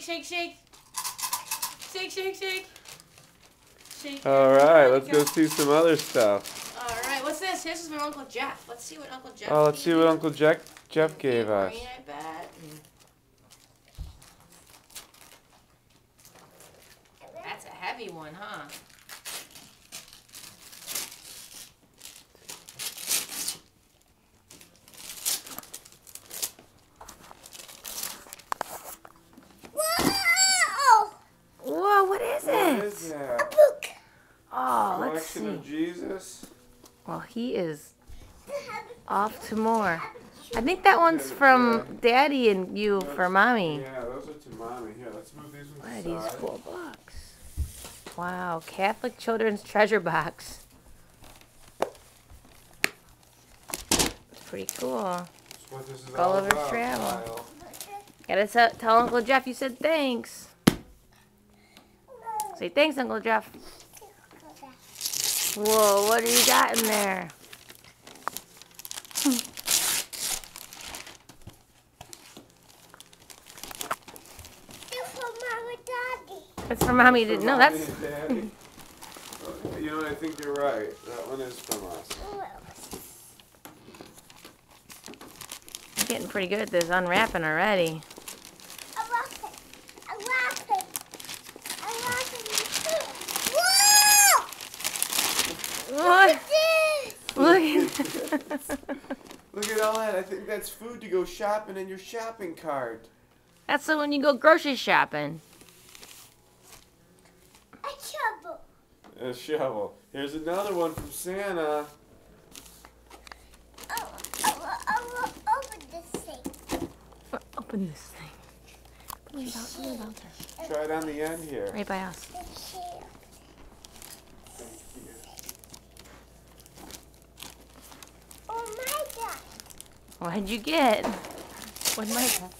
shake, shake. Shake, shake, shake. Shake. All right, let's go see some other stuff. All right, what's this? This is from Uncle Jeff. Let's see what Uncle Jeff. Oh, let's see what Uncle Jeff gave us. Green, I bet. That's a heavy one, huh? Whoa, what is it? What is that? A book. Oh, let's see. Collection of Jesus. Well, he is off to more. I think that one's from Daddy and you for Mommy. Yeah, those are to Mommy. Here, let's move these ones What are aside. these cool books? Wow, Catholic Children's Treasure Box. It's pretty cool. That's what this is All all over about, travel. Kyle. Gotta tell Uncle Jeff you said thanks. Say thanks, Uncle Jeff. Whoa, what do you got in there? It's for Mommy. Didn't know that's. Mommy and Daddy. You know what? I think you're right. That one is from us. I'm getting pretty good at this unwrapping already. What? Look at Look at all that. I think that's food to go shopping in your shopping cart. That's so when you go grocery shopping. A shovel. Here's another one from Santa. Open this thing. Put it out there. Try it on the end here. Right by us. Oh my God. What'd you get? What'd Mike have?